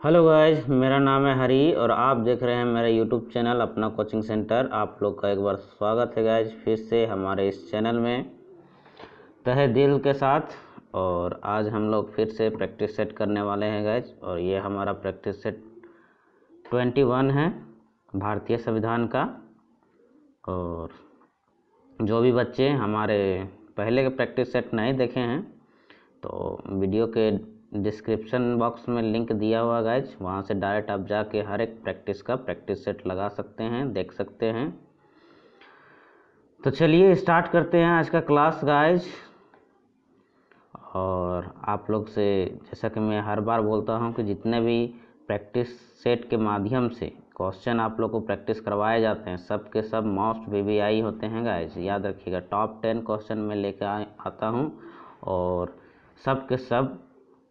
Hello guys, मेरा नाम है हरी और आप देख रहे हैं मेरा यूट्यूब चैनल अपना कोचिंग सेंटर। आप लोग का एक बार स्वागत है गाइज फिर से हमारे इस चैनल में तहे दिल के साथ। और आज हम लोग फिर से प्रैक्टिस सेट करने वाले हैं गाइज, और ये हमारा प्रैक्टिस सेट 21 है भारतीय संविधान का। और जो भी बच्चे हमारे पहले के प्रैक्टिस सेट नहीं देखे हैं तो वीडियो के डिस्क्रिप्शन बॉक्स में लिंक दिया हुआ गाइज, वहाँ से डायरेक्ट आप जाके हर एक प्रैक्टिस का प्रैक्टिस सेट लगा सकते हैं, देख सकते हैं। तो चलिए स्टार्ट करते हैं आज का क्लास गाइज। और आप लोग से जैसा कि मैं हर बार बोलता हूँ कि जितने भी प्रैक्टिस सेट के माध्यम से क्वेश्चन आप लोग को प्रैक्टिस करवाए जाते हैं सब के सब मोस्ट वीवीआई होते हैं गाइज, याद रखिएगा। टॉप 10 क्वेश्चन में लेकर आता हूँ और सब के सब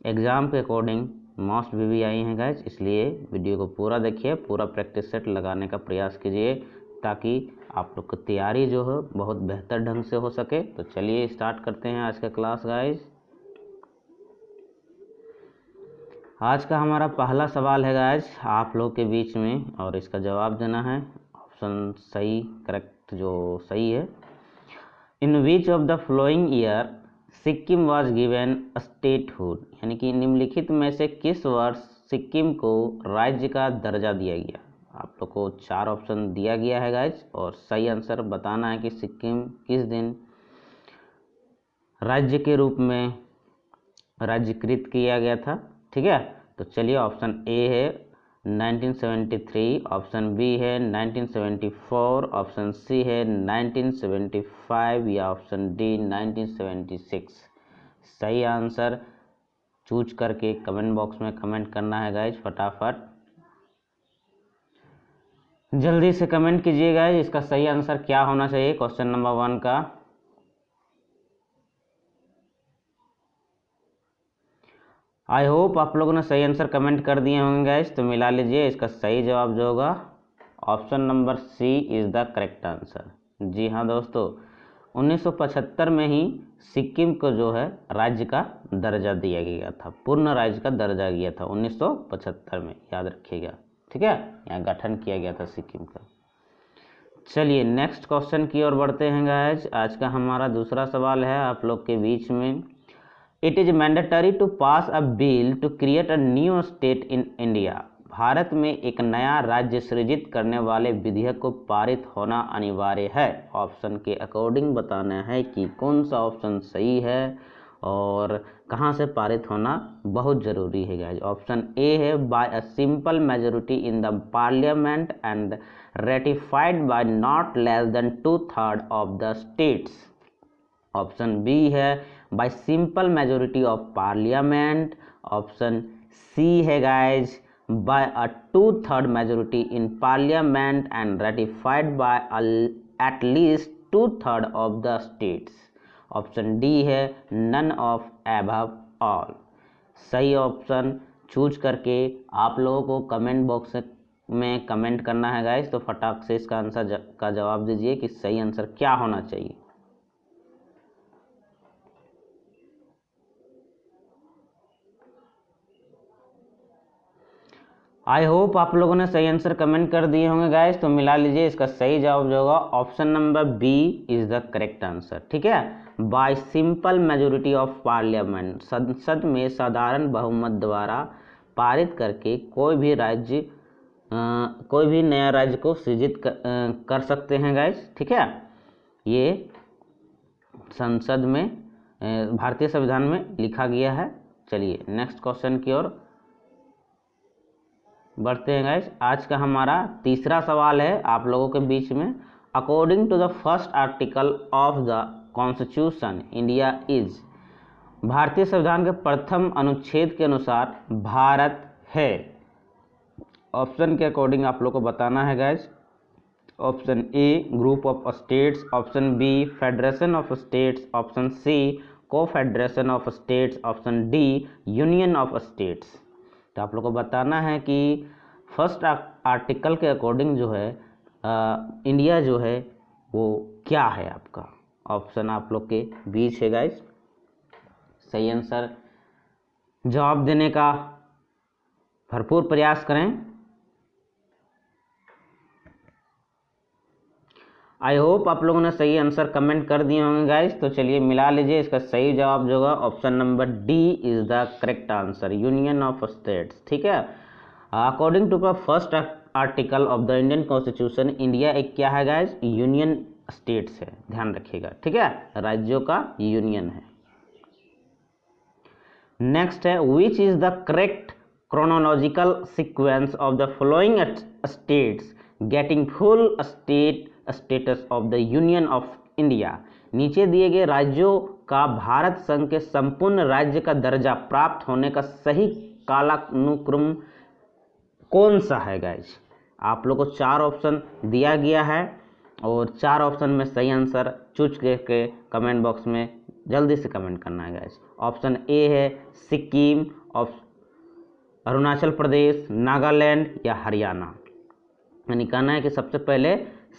एग्ज़ाम के अकॉर्डिंग मोस्ट वीवीआई हैं गाइज। इसलिए वीडियो को पूरा देखिए, पूरा प्रैक्टिस सेट लगाने का प्रयास कीजिए ताकि आप लोग की तैयारी जो है बहुत बेहतर ढंग से हो सके। तो चलिए स्टार्ट करते हैं आज का क्लास गाइज। आज का हमारा पहला सवाल है गाइज आप लोग के बीच में, और इसका जवाब देना है ऑप्शन सही करेक्ट जो सही है। In which of the following year Sikkim was given statehood, यानी कि निम्नलिखित में से किस वर्ष सिक्किम को राज्य का दर्जा दिया गया। आप लोग को 4 ऑप्शन दिया गया है गाइज, और सही आंसर बताना है कि सिक्किम किस दिन राज्य के रूप में राज्यकृत किया गया था। ठीक है, तो चलिए ऑप्शन ए है 1973, ऑप्शन बी है 1974, ऑप्शन सी है 1975 या ऑप्शन डी 1976। सही आंसर चूज करके कमेंट बॉक्स में कमेंट करना है गाइज, फटाफट जल्दी से कमेंट कीजिए गाइज। इसका सही आंसर क्या होना चाहिए क्वेश्चन नंबर 1 का। आई होप आप लोगों ने सही आंसर कमेंट कर दिए होंगे गाइज, तो मिला लीजिए। इसका सही जवाब जो होगा option number C is the correct answer. जी हाँ दोस्तों, 1975 में ही सिक्किम को जो है राज्य का दर्जा दिया गया था, पूर्ण राज्य का दर्जा दिया था 1975 में, याद रखिएगा। ठीक है, यहाँ गठन किया गया था सिक्किम का। चलिए नेक्स्ट क्वेश्चन की ओर बढ़ते हैं गाइज। आज का हमारा दूसरा सवाल है आप लोग के बीच में। It is mandatory to pass a bill to create a new state in India. Bharat में एक नया राज्य सृजित करने वाले विधेयक को पारित होना अनिवार्य है। ऑप्शन के अकॉर्डिंग बताना है कि कौन सा ऑप्शन सही है और कहाँ से पारित होना बहुत ज़रूरी है गाइज। ऑप्शन ए है by a simple majority in the parliament and ratified by not less than 2/3 of the states. Option B है by simple majority of parliament. Option C है guys by a 2/3 majority in parliament and ratified by at least 2/3 of the states. Option D है none of above all. सही ऑप्शन choose करके आप लोगों को comment box में कमेंट करना है गाइज, तो फटाक से इसका आंसर का जवाब दीजिए कि सही आंसर क्या होना चाहिए। आई होप आप लोगों ने सही आंसर कमेंट कर दिए होंगे गाइज, तो मिला लीजिए। इसका सही जवाब जो होगा option number B is the correct answer. ठीक है, by simple majority of parliament, संसद में साधारण बहुमत द्वारा पारित करके कोई भी राज्य कोई भी नया राज्य को सृजित कर सकते हैं गाइज। ठीक है, ये संसद में भारतीय संविधान में लिखा गया है। चलिए नेक्स्ट क्वेश्चन की ओर बढ़ते हैं गाइस। आज का हमारा तीसरा सवाल है आप लोगों के बीच में। According to the first article of the constitution India is, भारतीय संविधान के प्रथम अनुच्छेद के अनुसार भारत है। ऑप्शन के अकॉर्डिंग आप लोग को बताना है guys. Option A group of states, option B federation of states, option C confederation of states, option D union of states. तो आप लोग को बताना है कि फर्स्ट आर्टिकल के अकॉर्डिंग जो है इंडिया जो है वो क्या है आपका। ऑप्शन आप लोग के बीच है गाइस। सही आंसर जवाब देने का भरपूर प्रयास करें। आई होप आप लोगों ने सही आंसर कमेंट कर दिए होंगे गाइज। तो चलिए मिला लीजिए, इसका सही जवाब जो होगा option number D is the correct answer, union of states. ठीक है, according to the first article of the Indian constitution, India एक क्या है गाइज, यूनियन स्टेट्स है, ध्यान रखिएगा। ठीक है, राज्यों का यूनियन है। नेक्स्ट है, which is the correct chronological sequence of the following states getting full state status of the Union of India। नीचे दिए गए राज्यों का भारत संघ के संपूर्ण राज्य का दर्जा प्राप्त होने का सही कालानुक्रम कौन सा है गाइज। आप लोग को 4 ऑप्शन दिया गया है और 4 ऑप्शन में सही आंसर चूज करके कमेंट बॉक्स में जल्दी से कमेंट करना है गाइज। ऑप्शन ए है सिक्किम, अरुणाचल प्रदेश, नागालैंड या हरियाणा। यानी कहना है कि सबसे पहले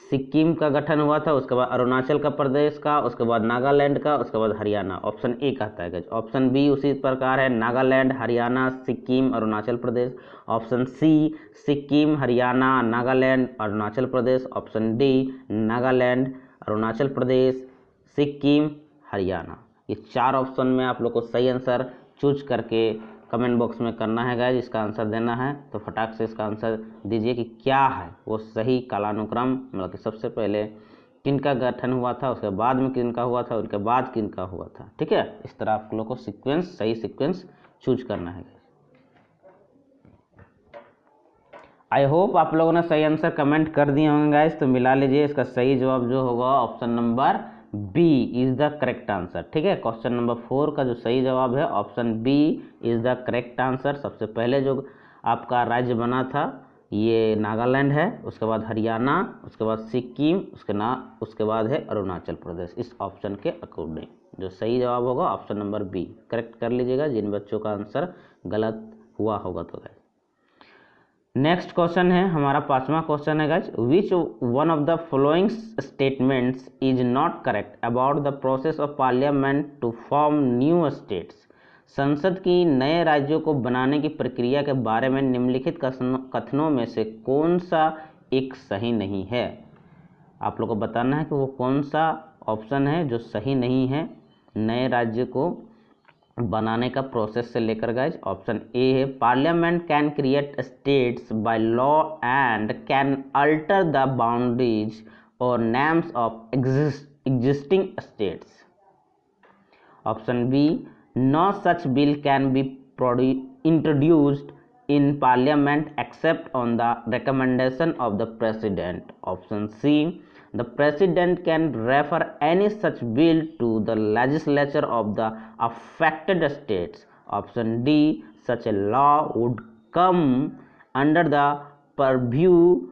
सिक्किम का गठन हुआ था, उसके बाद अरुणाचल का प्रदेश का, उसके बाद नागालैंड का, उसके बाद हरियाणा। ऑप्शन ए कहता है गाइज। ऑप्शन बी उसी प्रकार है, Nagaland, Haryana, Sikkim, Arunachal Pradesh. Option C Sikkim, Haryana, Nagaland, Arunachal Pradesh. Option D Nagaland, Arunachal Pradesh, Sikkim, Haryana. ये 4 ऑप्शन में आप लोग को सही आंसर चूज करके कमेंट बॉक्स में करना है गाइज, इसका आंसर देना है। तो फटाक से इसका आंसर दीजिए कि क्या है वो सही कालानुक्रम, मतलब कि सबसे पहले किनका गठन हुआ था, उसके बाद में किनका हुआ था, उनके बाद किनका हुआ था। ठीक है, इस तरह आप लोग को सीक्वेंस, सही सीक्वेंस चूज करना है। आई होप आप लोगों ने सही आंसर कमेंट कर दिए होंगे गाइज। तो मिला लीजिए, इसका सही जवाब जो होगा option number B is the correct answer. ठीक है, क्वेश्चन नंबर 4 का जो सही जवाब है option B is the correct answer. सबसे पहले जो आपका राज्य बना था ये नागालैंड है, उसके बाद हरियाणा, उसके बाद सिक्किम, उसके बाद है अरुणाचल प्रदेश। इस ऑप्शन के अकॉर्डिंग जो सही जवाब होगा ऑप्शन नंबर बी करेक्ट कर लीजिएगा, जिन बच्चों का आंसर गलत हुआ होगा तो गाइस। नेक्स्ट क्वेश्चन है हमारा 5वां क्वेश्चन है guys, which one of the following statements is not correct about the process of parliament to form new states. संसद की नए राज्यों को बनाने की प्रक्रिया के बारे में निम्नलिखित कथनों में से कौन सा एक सही नहीं है। आप लोग को बताना है कि वो कौन सा ऑप्शन है जो सही नहीं है नए राज्य को बनाने का प्रोसेस से लेकर गाइज। ऑप्शन ए है parliament can create states by law and can alter the boundaries और names of existing states. Option B no such bill can be introduced in parliament except on the recommendation of the president. Option C, the president can refer any such bill to the legislature of the affected states. Option D, such a law would come under the purview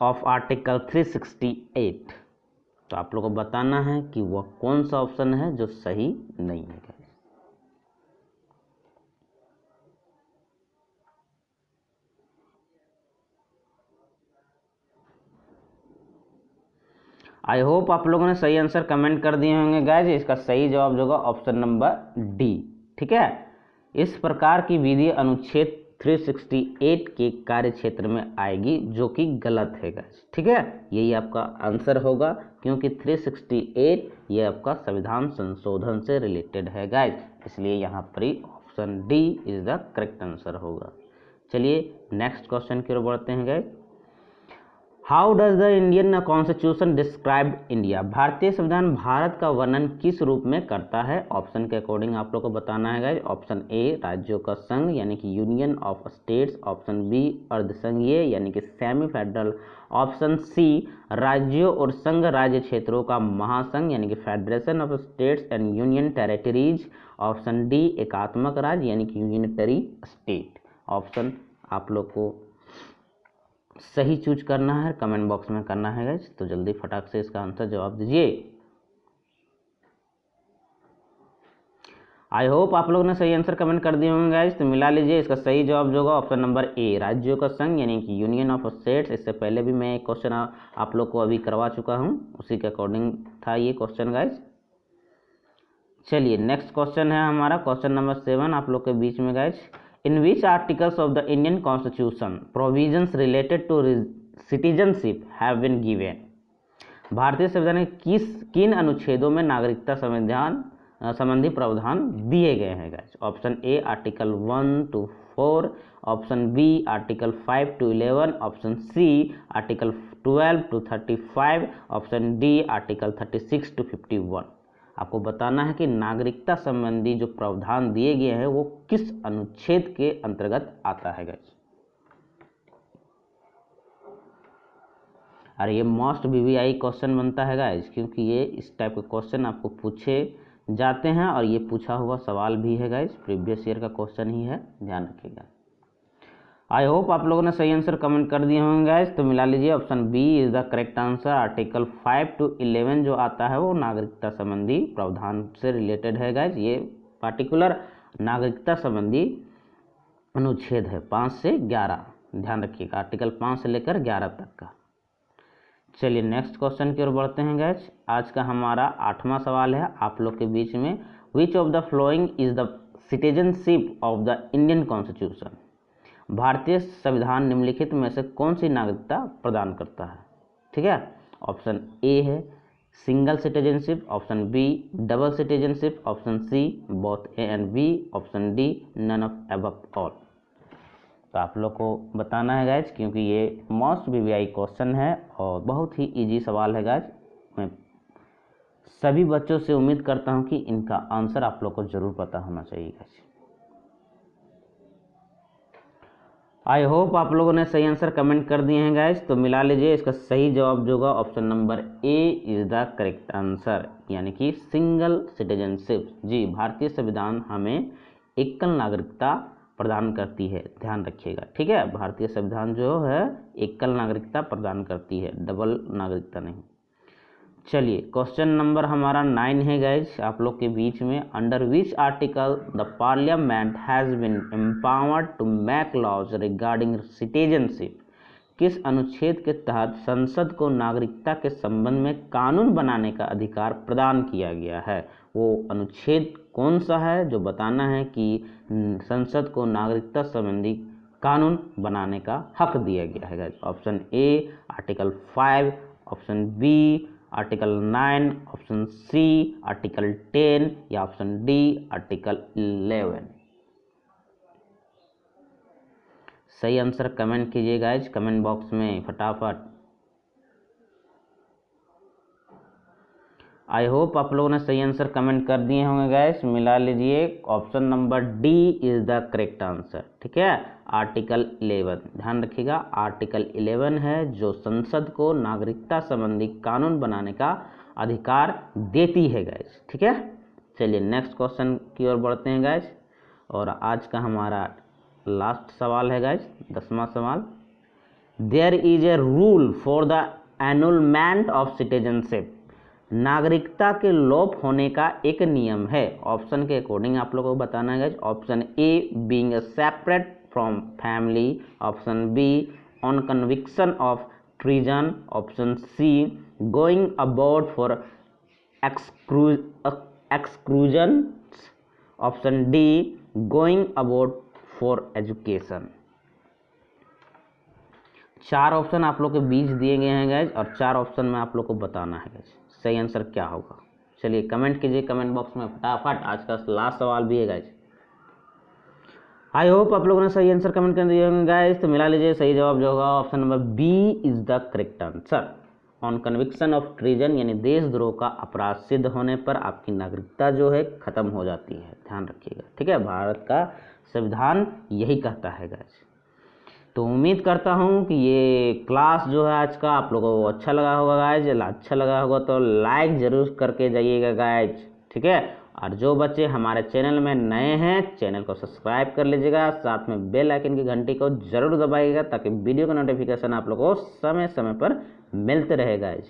of article 368. तो आप लोगों को बताना है कि वह कौन सा ऑप्शन है जो सही नहीं है। आई होप आप लोगों ने सही आंसर कमेंट कर दिए होंगे गाइज। इसका सही जवाब जो होगा ऑप्शन नंबर डी। ठीक है, इस प्रकार की विधि अनुच्छेद 368 के कार्य क्षेत्र में आएगी जो कि गलत है गाइज। ठीक है, यही आपका आंसर होगा क्योंकि 368 ये आपका संविधान संशोधन से रिलेटेड है गाइज, इसलिए यहाँ पर ही option D is the correct answer होगा। चलिए नेक्स्ट क्वेश्चन की ओर बढ़ते हैं guys. How does the Indian constitution describe India. भारतीय संविधान भारत का वर्णन किस रूप में करता है। ऑप्शन के अकॉर्डिंग आप लोग को बताना है गाइज। ऑप्शन ए राज्यों का संघ यानी कि union of states. Option B अर्धसंघीय यानी कि सेमी फेडरल। ऑप्शन सी राज्यों और संघ राज्य क्षेत्रों का महासंघ यानी कि federation of states and union territories. Option D एकात्मक राज्य यानी कि यूनिटरी स्टेट। ऑप्शन आप लोग को सही चूज करना है, कमेंट बॉक्स में करना है गाइज। तो जल्दी फटाक से इसका आंसर जवाब दीजिए। आई होप आप लोगों ने सही आंसर कमेंट कर दिए होंगे गाइज। तो मिला लीजिए, इसका सही जवाब जो होगा ऑप्शन नंबर ए राज्यों का संघ यानी कि यूनियन ऑफ स्टेट्स। इससे पहले भी मैं एक क्वेश्चन आप लोग को अभी करवा चुका हूं, उसी के अकॉर्डिंग था ये क्वेश्चन गाइज। चलिए नेक्स्ट क्वेश्चन है हमारा क्वेश्चन नंबर 7 आप लोग के बीच में guys. In which articles of the Indian constitution provisions related to citizenship have been given. भारतीय संविधान के किन अनुच्छेदों में नागरिकता संविधान संबंधी प्रावधान दिए गए हैं guys. Option A article 1 to 4, option B article 5 to 11, option C article 12 to 35, option D article 36 to 51। आपको बताना है कि नागरिकता संबंधी जो प्रावधान दिए गए हैं वो किस अनुच्छेद के अंतर्गत आता है गाइस। और ये मोस्ट वीवीआई क्वेश्चन बनता है गाइस, क्योंकि ये इस टाइप के क्वेश्चन आपको पूछे जाते हैं और ये पूछा हुआ सवाल भी है गाइस, प्रीवियस ईयर का क्वेश्चन ही है, ध्यान रखिएगा। आई होप आप लोगों ने सही आंसर कमेंट कर दिए होंगे गाइस, तो मिला लीजिए option B is the correct answer. Article 5 to 11 जो आता है वो नागरिकता संबंधी प्रावधान से रिलेटेड है गाइस। ये पार्टिकुलर नागरिकता संबंधी अनुच्छेद है 5 से 11, ध्यान रखिएगा, आर्टिकल 5 से लेकर 11 तक का। चलिए नेक्स्ट क्वेश्चन की ओर बढ़ते हैं गाइस। आज का हमारा 8वां सवाल है आप लोग के बीच में। विच of the following is the citizenship of the Indian constitution. भारतीय संविधान निम्नलिखित में से कौन सी नागरिकता प्रदान करता है। ठीक है, ऑप्शन ए है single citizenship, option B double citizenship, option C both A and B, option D none of above all. तो आप लोग को बताना है गाइज, क्योंकि ये मोस्ट वीवीआई क्वेश्चन है और बहुत ही इजी सवाल है गाइज। मैं सभी बच्चों से उम्मीद करता हूं कि इनका आंसर आप लोग को जरूर पता होना चाहिए गाइज। आई होप आप लोगों ने सही आंसर कमेंट कर दिए हैं गाइज, तो मिला लीजिए इसका सही जवाब जो होगा option number A is the correct answer, यानी कि सिंगल सिटीजनशिप। जी, भारतीय संविधान हमें एकल नागरिकता प्रदान करती है, ध्यान रखिएगा। ठीक है, भारतीय संविधान जो है एकल नागरिकता प्रदान करती है, डबल नागरिकता नहीं। चलिए क्वेश्चन नंबर हमारा 9 है गाइज आप लोग के बीच में। Under which article the parliament has been empowered to make laws regarding citizenship. किस अनुच्छेद के तहत संसद को नागरिकता के संबंध में कानून बनाने का अधिकार प्रदान किया गया है। वो अनुच्छेद कौन सा है जो बताना है कि संसद को नागरिकता संबंधी कानून बनाने का हक दिया गया है guys. Option A article 5, option B article 9, option C article 10 या ऑप्शन डी आर्टिकल 11। सही आंसर कमेंट कीजिए गाइज कमेंट बॉक्स में फटाफट। आई होप आप लोगों ने सही आंसर कमेंट कर दिए होंगे गाइस, मिला लीजिए option number D is the correct answer. ठीक है, आर्टिकल 11, ध्यान रखिएगा आर्टिकल 11 है जो संसद को नागरिकता संबंधी कानून बनाने का अधिकार देती है गाइस। ठीक है, चलिए नेक्स्ट क्वेश्चन की ओर बढ़ते हैं गाइस, और आज का हमारा लास्ट सवाल है गाइस, 10वां सवाल। There is a rule for the annulment of citizenship. नागरिकता के लोप होने का एक नियम है। ऑप्शन के अकॉर्डिंग आप लोगों को बताना है। Option A being separate from family, option B on conviction of treason, option C going about for exclusion, option D going about for education. 4 option आप लोग के बीच दिए गए हैं गाइज, और 4 ऑप्शन में आप लोग को बताना है गाइज सही आंसर क्या होगा। चलिए कमेंट कीजिए कमेंट बॉक्स में फटाफट। आज का लास्ट सवाल भी है गाइज। आई होप आप लोगों ने सही आंसर कमेंट कर दिए होंगे गाइज, तो मिला लीजिए सही जवाब जो होगा option number B is the correct answer. On conviction of treason यानी देशद्रोह का अपराध सिद्ध होने पर आपकी नागरिकता जो है खत्म हो जाती है, ध्यान रखिएगा। ठीक है, भारत का संविधान यही कहता है गाइज। तो उम्मीद करता हूँ कि ये क्लास जो है आज का आप लोगों को अच्छा लगा होगा गाइज। अच्छा लगा होगा तो लाइक ज़रूर करके जाइएगा गाइज। ठीक है, और जो बच्चे हमारे चैनल में नए हैं चैनल को सब्सक्राइब कर लीजिएगा, साथ में बेल आइकन की घंटी को ज़रूर दबाइएगा ताकि वीडियो का नोटिफिकेशन आप लोगों को समय समय पर मिलते रहे गाइज।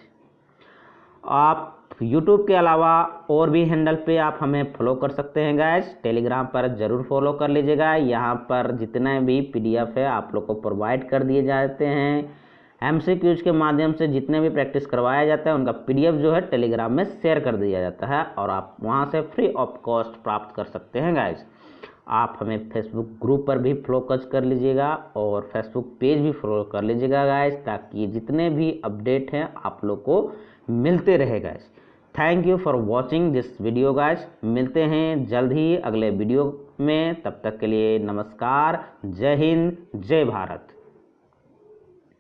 आप YouTube के अलावा और भी हैंडल पे आप हमें फॉलो कर सकते हैं गाइज। टेलीग्राम पर ज़रूर फॉलो कर लीजिएगा। यहाँ पर जितने भी PDF है आप लोग को प्रोवाइड कर दिए जाते हैं। MCQs के माध्यम से जितने भी प्रैक्टिस करवाया जाता है उनका PDF जो है टेलीग्राम में शेयर कर दिया जाता है और आप वहाँ से फ्री ऑफ कॉस्ट प्राप्त कर सकते हैं गाइज। आप हमें फेसबुक ग्रुप पर भी फॉलो कर लीजिएगा और फेसबुक पेज भी फॉलो कर लीजिएगा गाइस, ताकि जितने भी अपडेट हैं आप लोग को मिलते रहे guys. Thank you for watching this video guys. मिलते हैं जल्द ही अगले वीडियो में, तब तक के लिए नमस्कार, जय हिंद, जय भारत।